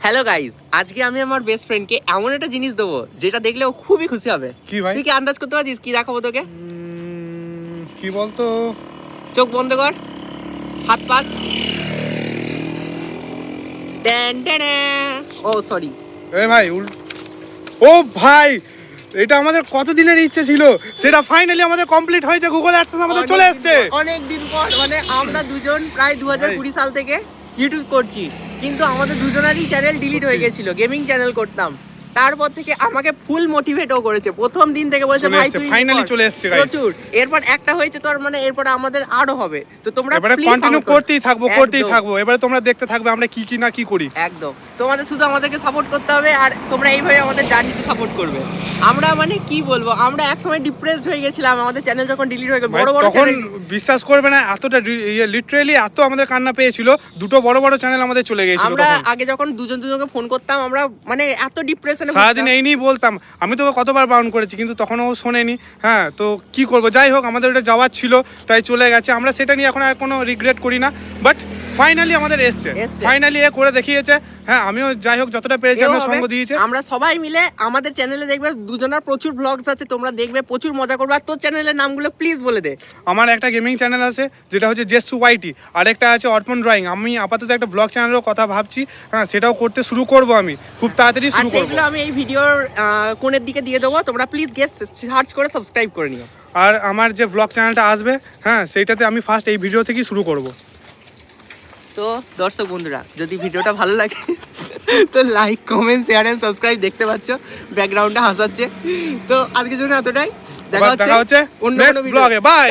Hello guys, আজকে আমি আমার বেস্ট ফ্রেন্ডকে এমন একটা জিনিস দেবো যেটা দেখলে ও খুবই খুশি হবে। কি ভাই? তুই কি আন্দাজ করতে পারছিস কি দেখাবো তোকে? কি বলতো? চোখ বন্ধ কর, হাত পাত। ও সরি ভাই ও ভাই, এটা আমাদের কতদিনের ইচ্ছে ছিল, সেটা ফাইনালি আমাদের কমপ্লিট হয়েছে। গুগল অ্যাডসেন্স আমাদের চলে এসেছে অনেক দিন পর। মানে আমরা দুজন প্রায় 2020 সাল থেকে ইউটিউব করছি, কিন্তু আমাদের দুজনেরই চ্যানেল ডিলিট হয়ে গেছিল। গেমিং চ্যানেল করতাম, তারপর থেকে আমাকে ফুল মোটিভেটও করেছে। প্রথম দিন থেকে বলছে ভাই তুই ফাইনালি চলে এসেছে গাইস। প্রচুর। এরপর একটা হয়েছে তোর, মানে এরপর আমাদের আরো হবে। তো তোমরা এবারে কন্টিনিউ করতেই থাকবো। এবারে তোমরা দেখতে থাকবে আমরা কি না কি করি। একদম, তোমাদের শুধু আমাদেরকে সাপোর্ট করতে হবে, আর তোমরা এইভাবে আমাদের জার্নিতে সাপোর্ট করবে। আমরা মানে কি বলবো, আমরা এক সময় ডিপ্রেসড হয়ে গেছিলাম আমাদের চ্যানেল যখন ডিলিট হয়ে গেল। বড় বড় তখন বিশ্বাস করবে না, এতটা লিটারালি এত আমাদের কান্না পেয়েছিল। দুটো বড় বড় চ্যানেল আমাদের চলে গিয়েছিল। আমরা আগে যখন দুজনকে ফোন করতাম, আমরা মানে এত ডিপ্রেশনে সারাদিন এই নিয়েই বলতাম। আমি তোকে কতবার বারণ করেছি, কিন্তু তখন ও শোনেনি। হ্যাঁ, তো কি করবো, যাই হোক আমাদের ওটা যাওয়ার ছিল তাই চলে গেছে। আমরা সেটা নিয়ে এখন আর কোনো রিগ্রেট করি না, বাট ফাইনালি আমাদের এসছে, ফাইনালি এ করে দেখিয়েছে। হ্যাঁ, আমিও যাই হোক যতটা পেরেছি আমরা সঙ্গ দিয়েছি। আমরা সবাই মিলে আমাদের চ্যানেলে দেখবে দুজনের প্রচুর ব্লগস আছে, তোমরা দেখবে, প্রচুর মজা করবে। আর তোর চ্যানেলের নামগুলো প্লিজ বলে দে। আমার একটা গেমিং চ্যানেল আছে যেটা হচ্ছে জেসু ওয়াইটি, আর একটা আছে অর্পণ ড্রয়িং। আমি আপাতত একটা ব্লগ চ্যানেলের কথা ভাবছি। হ্যাঁ, সেটাও করতে শুরু করব, আমি খুব তাড়াতাড়ি শুরু করব। আর আমি এই ভিডিওর কোণের দিকে দিয়ে দেবো, তোমরা প্লিজ গেস সার্চ করে সাবস্ক্রাইব করে নিও। আর আমার যে ব্লগ চ্যানেলটা আসবে, হ্যাঁ, সেইটাতে আমি ফার্স্ট এই ভিডিও থেকেই শুরু করব। তো দর্শক বন্ধুরা, যদি ভিডিওটা ভালো লাগে তো like, comment, share and subscribe. দেখতে পাচ্ছ ব্যাকগ্রাউন্ডে হাসাচ্ছে। তো আজকের জন্য এতটাই। দেখা হচ্ছে অন্য কোনো ব্লগে। বাই।